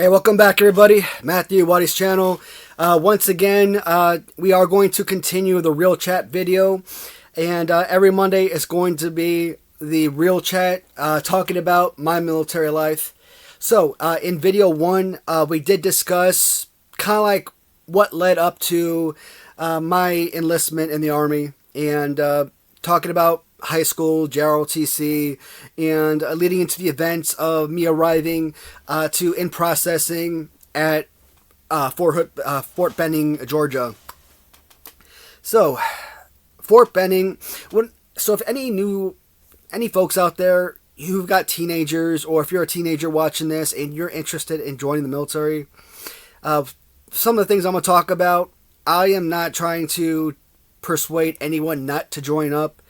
Hey, welcome back, everybody. Matthew, Watty's channel. Once again, we are going to continue the real chat video, and every Monday is going to be the real chat talking about my military life. So, in video 1, we did discuss kind of like what led up to my enlistment in the Army, and talking about high school, JROTC, and leading into the events of me arriving to in processing at Fort Benning, Georgia. So, Fort Benning. So, if any folks out there who've got teenagers, or if you're a teenager watching this and you're interested in joining the military, some of the things I'm going to talk about, I am not trying to persuade anyone not to join up.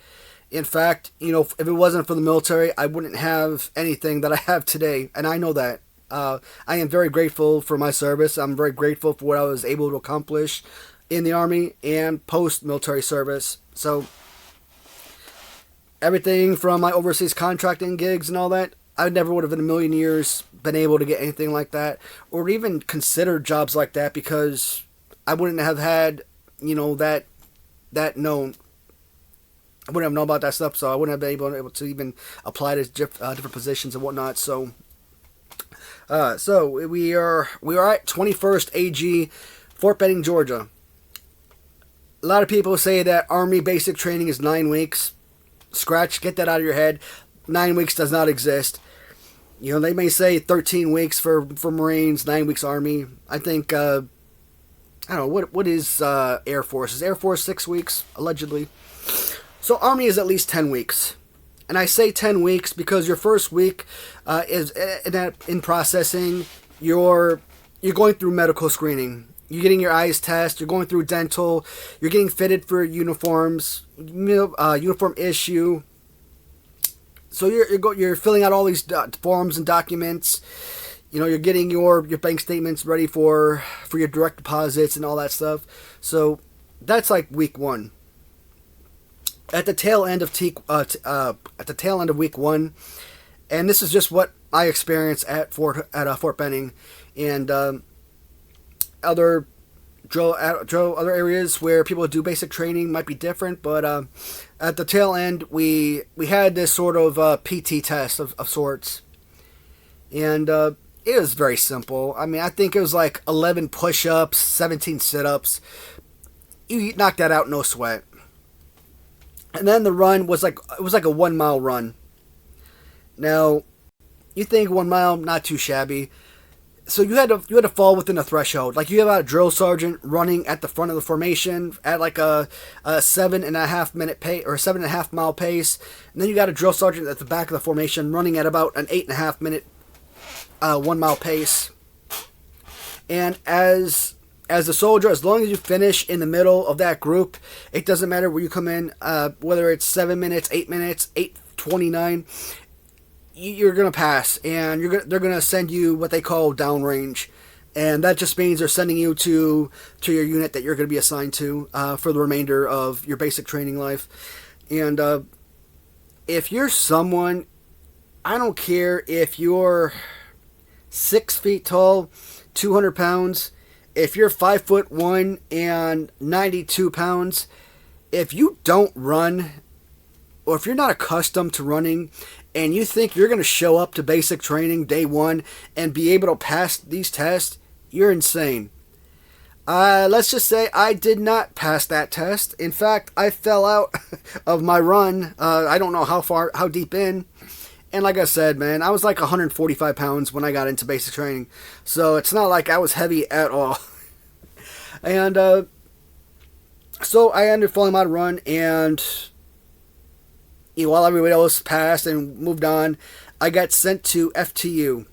In fact, if it wasn't for the military, I wouldn't have anything that I have today, and I know that. I am very grateful for my service. I'm very grateful for what I was able to accomplish in the Army and post-military service. So, everything from my overseas contracting gigs and all that, I never would have in a million years been able to get anything like that, or even consider jobs like that, because I wouldn't have had, that known. I wouldn't have known about that stuff, so I wouldn't have been able to even apply to different positions and whatnot. So we are at 21st AG, Fort Benning, Georgia. A lot of people say that Army basic training is 9 weeks. Get that out of your head. 9 weeks does not exist. They may say 13 weeks for Marines, 9 weeks Army. I think I don't know what is Air Force. Is Air Force 6 weeks allegedly? So Army is at least 10 weeks. And I say 10 weeks because your first week is in processing. You're going through medical screening. You're getting your eyes tested. You're going through dental. You're getting fitted for uniforms, uniform issue. So you're filling out all these forms and documents. You're getting your bank statements ready for your direct deposits and all that stuff. So that's like week 1. At the tail end of week 1, and this is just what I experienced at Fort Benning, and other areas where people do basic training might be different, but at the tail end we had this sort of PT test of sorts, and it was very simple. I mean, I think it was like 11 push-ups, 17 sit-ups. You knock that out, no sweat. And then the run was like a 1 mile run. Now, you think 1 mile, not too shabby. So you had to fall within a threshold. Like, you have a drill sergeant running at the front of the formation at like a 7.5 minute pace, or 7.5 mile pace, and then you got a drill sergeant at the back of the formation running at about an 8.5 minute 1 mile pace. And as a soldier, as long as you finish in the middle of that group, it doesn't matter where you come in, whether it's 7 minutes, 8 minutes, 8:29, you're going to pass, and they're going to send you what they call downrange. And that just means they're sending you to your unit that you're going to be assigned to for the remainder of your basic training life. And if you're someone, I don't care if you're 6 feet tall, 200 pounds, if you're 5'1" and 92 pounds, if you don't run, or if you're not accustomed to running, and you think you're going to show up to basic training day 1 and be able to pass these tests, you're insane. Let's just say I did not pass that test. In fact, I fell out of my run. I don't know how deep in. And like I said, man, I was like 145 pounds when I got into basic training. So it's not like I was heavy at all. And so I ended up falling out of run, and while everybody else passed and moved on, I got sent to FTU.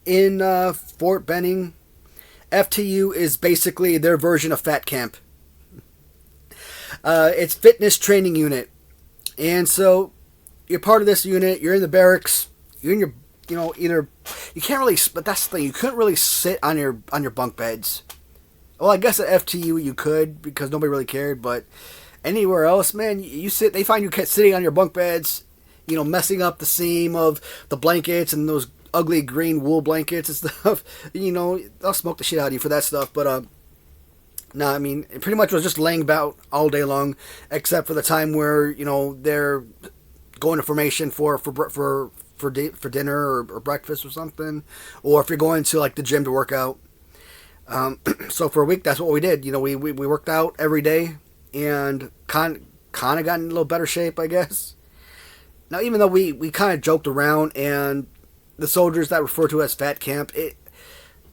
In Fort Benning. FTU is basically their version of Fat Camp. It's fitness training unit. And so you're part of this unit, you're in the barracks, you're in your, either, you can't really, but that's the thing, you couldn't really sit on your bunk beds. Well, I guess at FTU you could, because nobody really cared, but anywhere else, man, they find you sitting on your bunk beds, messing up the seam of the blankets and those ugly green wool blankets and stuff. I'll smoke the shit out of you for that stuff. But no, I mean, it pretty much was just laying about all day long, except for the time where they're going to formation for dinner or breakfast or something, or if you're going to like the gym to work out. So for a week, that's what we did. We worked out every day and kind of got in a little better shape, I guess. Now, even though we kind of joked around, and the soldiers that refer to as fat camp,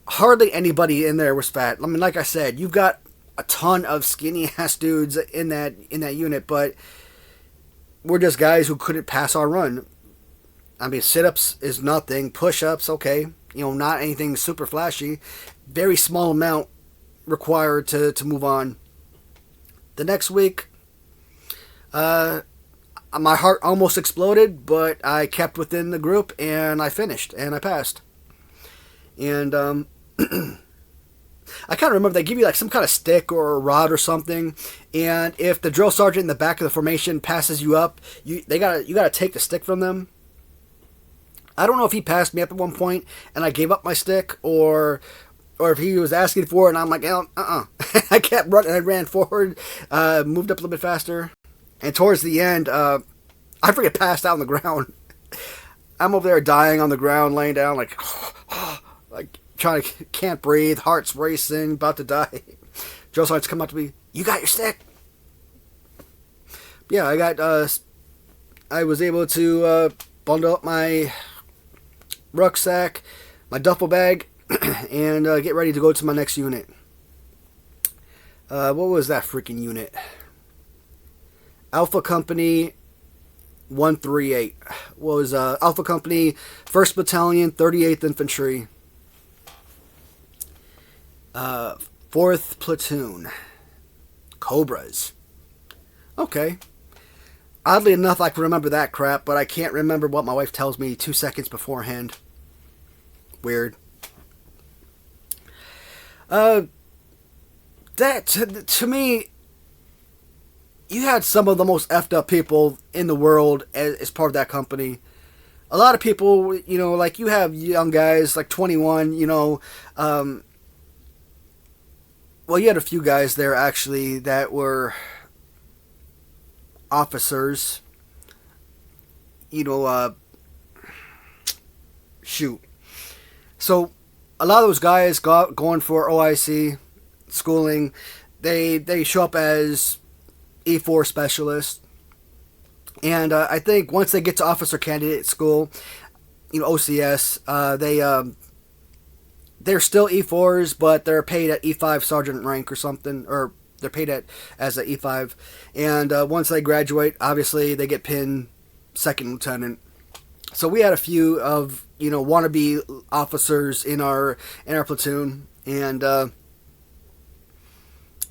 hardly anybody in there was fat. I mean, like I said, you've got a ton of skinny ass dudes in that unit, but we're just guys who couldn't pass our run. I mean, sit-ups is nothing. Push-ups, okay. Not anything super flashy. Very small amount required to move on. The next week, my heart almost exploded, but I kept within the group, and I finished, and I passed. And I kind of remember they give you like some kind of stick or a rod or something, and if the drill sergeant in the back of the formation passes you up, you gotta take the stick from them. I don't know if he passed me up at one point and I gave up my stick, or if he was asking for it and I'm like, I kept running. I ran forward, moved up a little bit faster, and towards the end, I freaking passed out on the ground. I'm over there dying on the ground, laying down like trying to, can't breathe, heart's racing, about to die. Drill sergeant's come up to me, you got your stick? Yeah, I was able to bundle up my rucksack, my duffel bag, and get ready to go to my next unit. What was that freaking unit? Alpha Company 138 was Alpha Company 1st Battalion 38th Infantry. 4th Platoon. Cobras. Okay. Oddly enough, I can remember that crap, but I can't remember what my wife tells me 2 seconds beforehand. Weird. That, to me, you had some of the most effed up people in the world as part of that company. A lot of people, like you have young guys, like 21, well, you had a few guys there, actually, that were officers. Shoot. So, a lot of those guys going for OIC schooling, they show up as E4 specialists. And I think once they get to officer candidate school, OCS, they're still E4s, but they're paid at E5 sergeant rank or something, or they're paid as an E5. And once they graduate, obviously they get pinned second lieutenant. So we had a few of wannabe officers in our platoon, and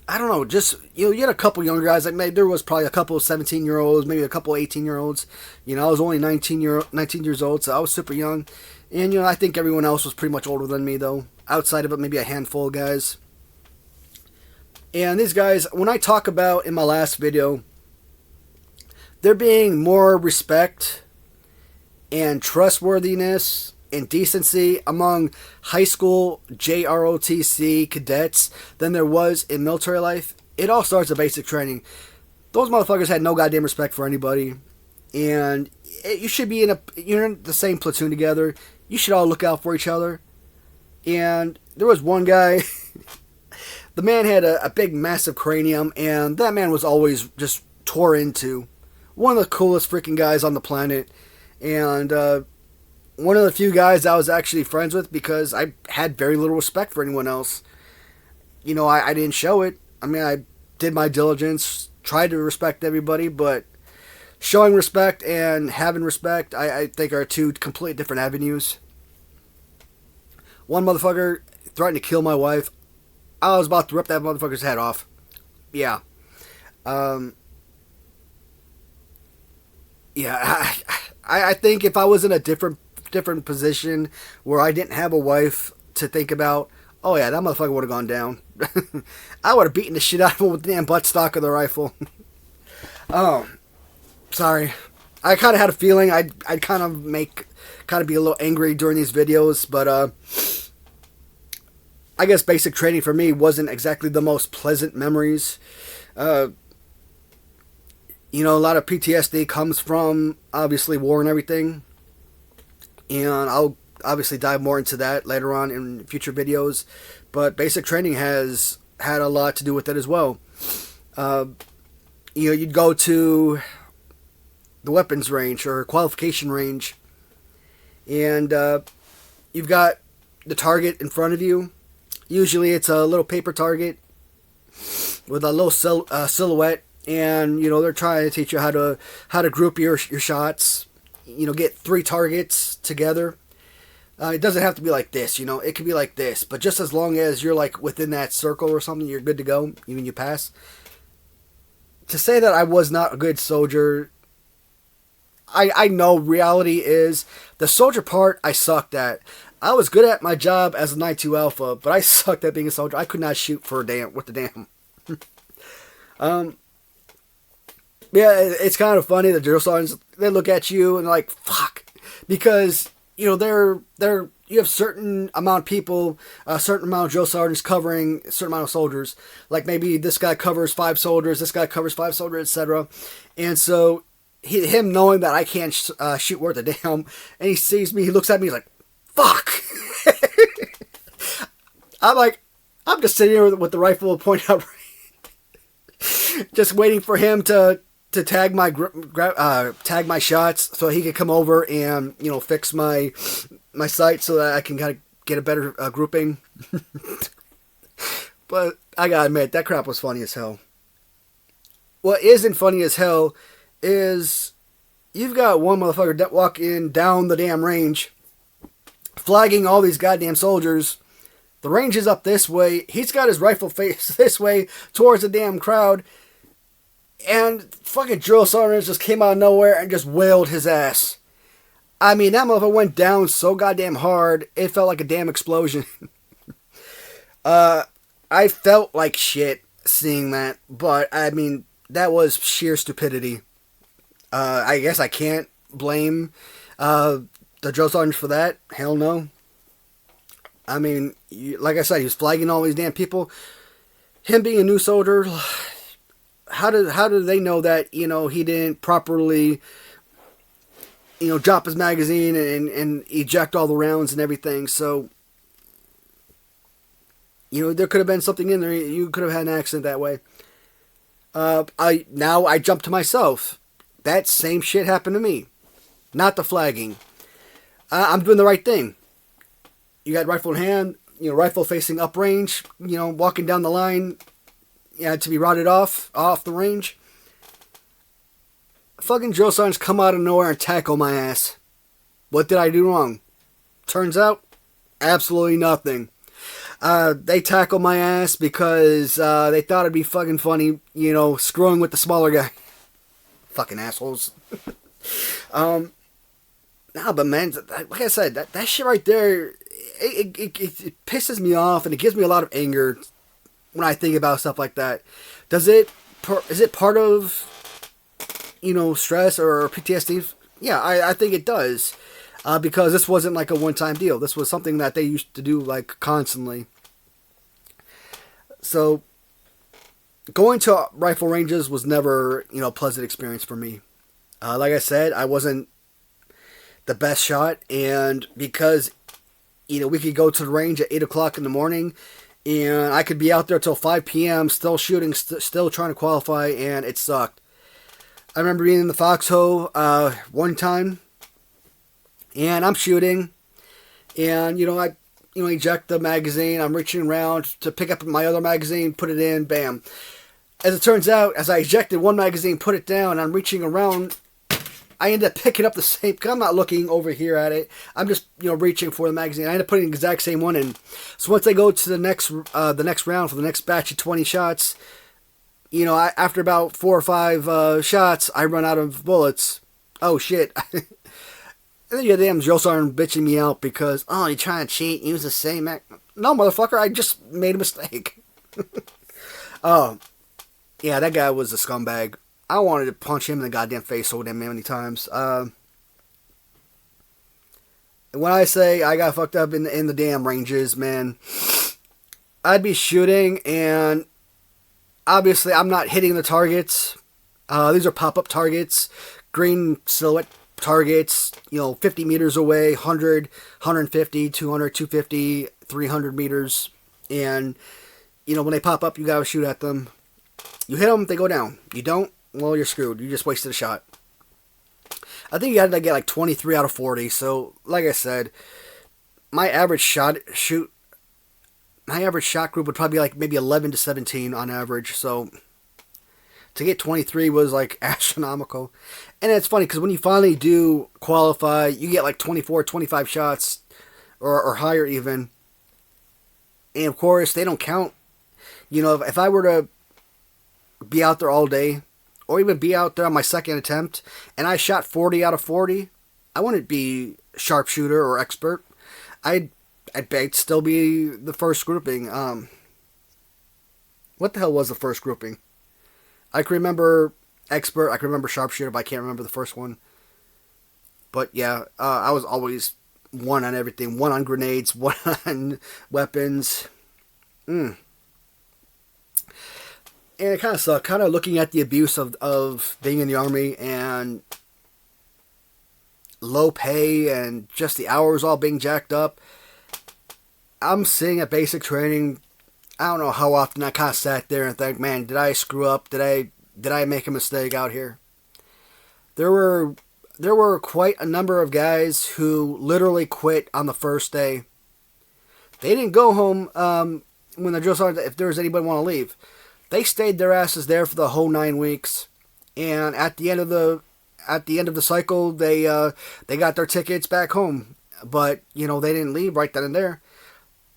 I don't know, just you had a couple younger guys. Like maybe there was probably a couple of 17-year-olds, maybe a couple of 18-year-olds. I was only 19 years old, so I was super young. And I think everyone else was pretty much older than me, though. Outside of it, maybe a handful of guys. And these guys, when I talk about in my last video, there being more respect and trustworthiness and decency among high school JROTC cadets than there was in military life. It all starts at basic training. Those motherfuckers had no goddamn respect for anybody. And you should be you're in the same platoon together. You should all look out for each other. And there was one guy, the man had a big, massive cranium, and that man was always just tore into. One of the coolest freaking guys on the planet. And one of the few guys I was actually friends with because I had very little respect for anyone else. I didn't show it. I mean, I did my diligence, tried to respect everybody, but showing respect and having respect, I think are two completely different avenues. One motherfucker threatened to kill my wife. I was about to rip that motherfucker's head off. Yeah. I think if I was in a different position where I didn't have a wife to think about, oh yeah, that motherfucker would have gone down. I would have beaten the shit out of him with the damn buttstock of the rifle. Oh, sorry. I kind of had a feeling I'd kind of be a little angry during these videos, but I guess basic training for me wasn't exactly the most pleasant memories. A lot of PTSD comes from obviously war and everything, and I'll obviously dive more into that later on in future videos. But basic training has had a lot to do with it as well. You'd go to the weapons range or qualification range, and you've got the target in front of you. Usually it's a little paper target with a little silhouette, and they're trying to teach you how to group your shots. Get 3 targets together. It doesn't have to be like this, it could be like this, but just as long as you're like within that circle or something, you're good to go. Even you pass. To say that I was not a good soldier, I know reality is the soldier part I sucked at. I was good at my job as a Night 2 Alpha, but I sucked at being a soldier. I could not shoot for a damn with the damn. Yeah, it's kind of funny. The drill sergeants, they look at you and like, fuck, because they're you have certain amount of people, a certain amount of drill sergeants covering a certain amount of soldiers. Like maybe this guy covers 5 soldiers, this guy covers 5 soldiers, etc. And so him knowing that I can't shoot worth a damn, and he sees me, he looks at me, he's like, fuck. I'm just sitting here with the rifle pointed out, just waiting for him to tag my tag my shots so he could come over and fix my sight so that I can kind of get a better grouping. But I gotta admit, that crap was funny as hell. What isn't funny as hell is you've got one motherfucker walking down the damn range, flagging all these goddamn soldiers. The range is up this way. He's got his rifle face this way towards the damn crowd. And fucking drill sergeants just came out of nowhere and just wailed his ass. I mean, that motherfucker went down so goddamn hard, it felt like a damn explosion. I felt like shit seeing that, but I mean, that was sheer stupidity. I guess I can't blame the drill sergeant for that. Hell no. I mean, like I said, he was flagging all these damn people. Him being a new soldier, how do they know that he didn't properly drop his magazine and eject all the rounds and everything? So there could have been something in there. You could have had an accident that way. I jump to myself. That same shit happened to me. Not the flagging. I'm doing the right thing. You got rifle in hand, rifle facing uprange, walking down the line, to be routed off the range. Fucking drill sergeants come out of nowhere and tackle my ass. What did I do wrong? Turns out, absolutely nothing. They tackled my ass because they thought it'd be fucking funny, screwing with the smaller guy. Fucking assholes. Nah, but man, like I said, that shit right there, it pisses me off and it gives me a lot of anger when I think about stuff like that. Is it part of stress or PTSD? Yeah, I think it does, because this wasn't like a one-time deal. This was something that they used to do like constantly. So going to rifle ranges was never a pleasant experience for me. Like I said, I wasn't the best shot, and because we could go to the range at 8 o'clock in the morning, and I could be out there till 5 p.m. still shooting, still trying to qualify, and it sucked. I remember being in the foxhole one time, and I'm shooting, and I eject the magazine. I'm reaching around to pick up my other magazine, put it in, bam. As it turns out, as I ejected one magazine, put it down, and I'm reaching around, I end up picking up the same, because I'm not looking over here at it. I'm just, reaching for the magazine. I end up putting the exact same one in. So once I go to the next round for the next batch of 20 shots, after about 4 or 5 shots, I run out of bullets. Oh, shit. And then you got damn drill sergeant bitching me out because, oh, you're trying to cheat, use the same mag. No, motherfucker, I just made a mistake. Oh, yeah, that guy was a scumbag. I wanted to punch him in the goddamn face so damn many times. When I say I got fucked up in the damn ranges, man, I'd be shooting, and obviously I'm not hitting the targets. These are pop-up targets, green silhouette targets, 50 meters away, 100, 150, 200, 250, 300 meters. And, when they pop up, you gotta shoot at them. You hit them, they go down. You don't, well, you're screwed. You just wasted a shot. I think you had to get like 23 out of 40. So, like I said, my average shot group would probably be like maybe 11 to 17 on average. So, to get 23 was like astronomical. And it's funny because when you finally do qualify, you get like 24, 25 shots or higher even. And of course, they don't count. If I were to be out there all day, or even be out there on my second attempt, and I shot 40 out of 40, I wouldn't be sharpshooter or expert. I'd still be the first grouping. What the hell was the first grouping? I can remember expert, I can remember sharpshooter, but I can't remember the first one. But yeah, I was always one on everything. One on grenades, one on weapons. And it kind of sucked, kind of looking at the abuse of being in the Army and low pay and just the hours all being jacked up. I'm sitting at basic training. I don't know how often I kind of sat there and think, man, did I screw up? Did I make a mistake out here? There were quite a number of guys who literally quit on the first day. They didn't go home when the drill sergeant, if there was anybody want to leave. They stayed their asses there for the whole 9 weeks, and at the end of the cycle, they got their tickets back home. But they didn't leave right then and there.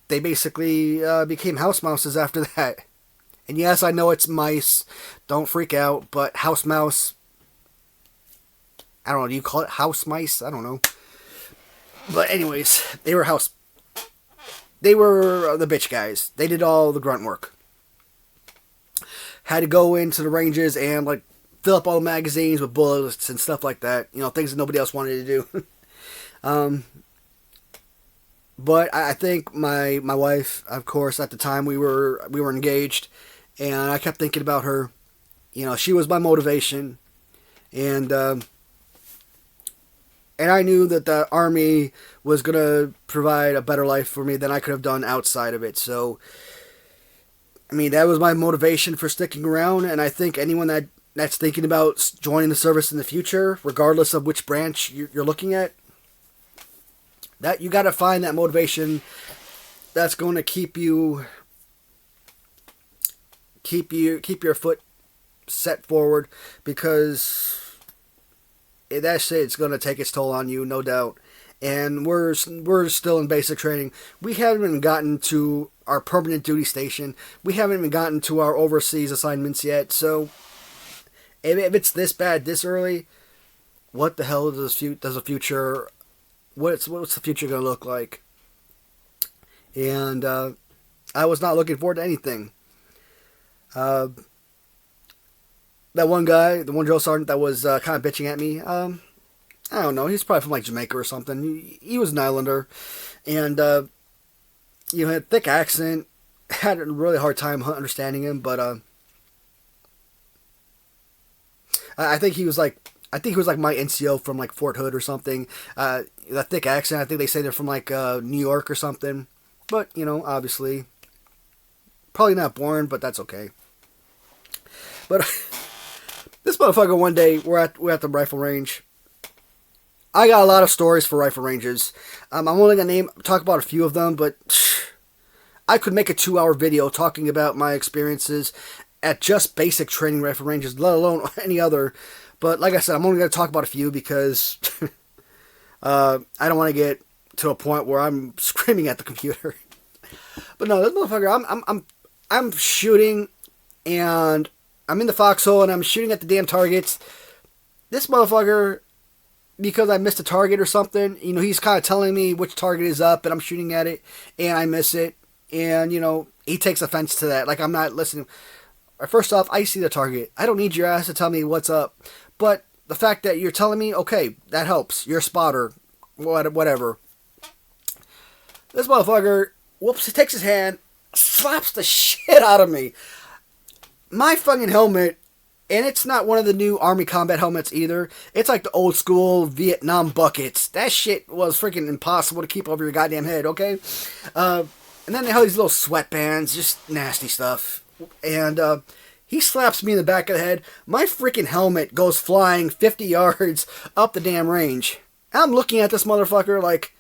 They basically became house mouses after that. And yes, I know it's mice. Don't freak out. But house mouse, I don't know. Do you call it house mice? I don't know. But anyways, they were the bitch guys. They did all the grunt work. Had to go into the ranges and like fill up all the magazines with bullets and stuff like that. Things that nobody else wanted to do. But I think my wife, of course, at the time we were engaged, and I kept thinking about her. She was my motivation, and I knew that the Army was gonna provide a better life for me than I could have done outside of it. So, I mean, that was my motivation for sticking around, and I think anyone that's thinking about joining the service in the future, regardless of which branch you're looking at, that you got to find that motivation that's going to keep your foot set forward, because that shit's going to take its toll on you, no doubt. And we're still in basic training. We haven't even gotten to our permanent duty station. We haven't even gotten to our overseas assignments yet. So if it's this bad this early, what the hell does the future? What's the future going to look like? And I was not looking forward to anything. That one guy, the one drill sergeant that was kind of bitching at me, I don't know, he's probably from like Jamaica or something. He was an islander, and had a thick accent. Had a really hard time understanding him, but I think he was like my NCO from like Fort Hood or something. That thick accent, I think they say they're from like New York or something. But obviously, probably not born, but that's okay. But this motherfucker, one day we're at the rifle range. I got a lot of stories for rifle ranges. I'm only gonna talk about a few of them, but I could make a 2-hour video talking about my experiences at just basic training rifle ranges, let alone any other. But like I said, I'm only gonna talk about a few because I don't want to get to a point where I'm screaming at the computer. But no, this motherfucker, I'm shooting, and I'm in the foxhole, and I'm shooting at the damn targets. This motherfucker, because I missed a target or something, he's kind of telling me which target is up, and I'm shooting at it, and I miss it, and, he takes offense to that. Like, I'm not listening. First off, I see the target. I don't need your ass to tell me what's up. But the fact that you're telling me, okay, that helps. You're a spotter. Whatever. This motherfucker, whoops, he takes his hand, slaps the shit out of me. My fucking helmet, and it's not one of the new Army combat helmets either. It's like the old school Vietnam buckets. That shit was freaking impossible to keep over your goddamn head, okay? And then they have these little sweatbands, just nasty stuff. And he slaps me in the back of the head. My freaking helmet goes flying 50 yards up the damn range. I'm looking at this motherfucker like,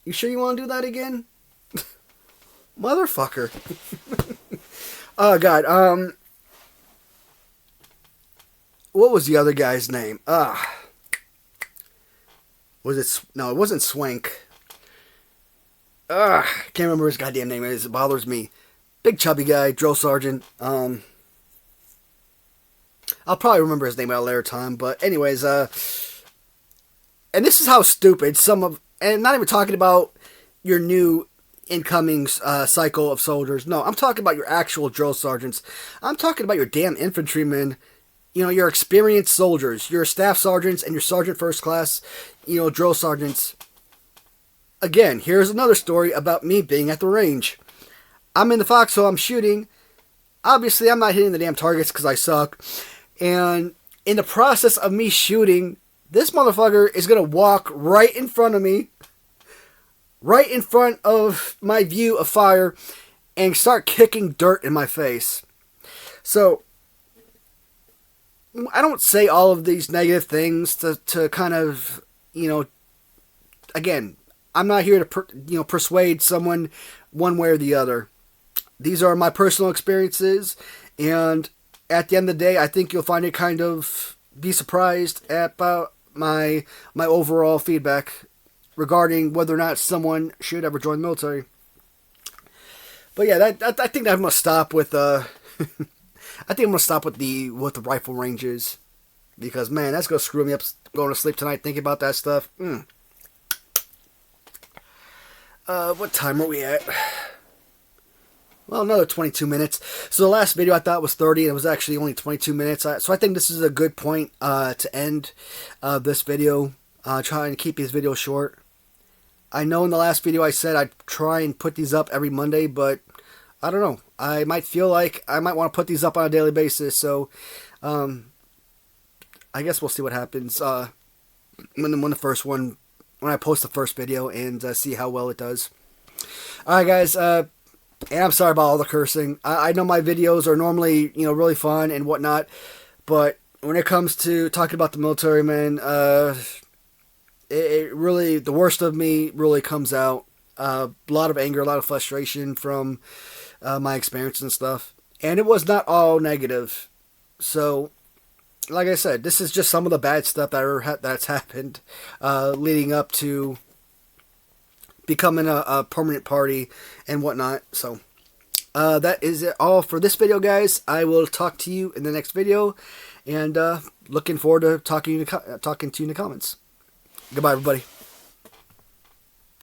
you sure you want to do that again? Motherfucker. Oh, God. What was the other guy's name? Was it... No, it wasn't Swank. I can't remember his goddamn name. It bothers me. Big chubby guy, drill sergeant. I'll probably remember his name at a later time. But anyways, and this is how stupid and not even talking about your new incoming cycle of soldiers. No, I'm talking about your actual drill sergeants. I'm talking about your damn infantrymen. You know, your experienced soldiers, your staff sergeants and your sergeant first class, drill sergeants. Again, here's another story about me being at the range. I'm in the foxhole, I'm shooting. Obviously, I'm not hitting the damn targets because I suck. And in the process of me shooting, this motherfucker is going to walk right in front of me, right in front of my view of fire, and start kicking dirt in my face. So, I don't say all of these negative things to kind of, again, I'm not here to persuade someone one way or the other. These are my personal experiences, and at the end of the day, I think you'll find it kind of be surprised about my overall feedback regarding whether or not someone should ever join the military. But yeah, I think I'm gonna stop with I think I'm gonna stop with the rifle ranges, because man, that's gonna screw me up going to sleep tonight thinking about that stuff. What time are we at? Well, another 22 minutes. So the last video I thought was 30, and it was actually only 22 minutes. So I think this is a good point to end this video. Trying to keep these videos short. I know in the last video I said I'd try and put these up every Monday, but I don't know. I might feel like I might want to put these up on a daily basis. So I guess we'll see what happens when I post the first video and see how well it does. Alright guys, and I'm sorry about all the cursing. I know my videos are normally, really fun and whatnot, but when it comes to talking about the military, man, it really, the worst of me really comes out. A lot of anger, a lot of frustration from my experience and stuff. And it was not all negative. So, like I said, this is just some of the bad stuff that's happened leading up to becoming a permanent party and whatnot. So, that is it all for this video, guys. I will talk to you in the next video, and looking forward to talking to you in the comments. Goodbye, everybody.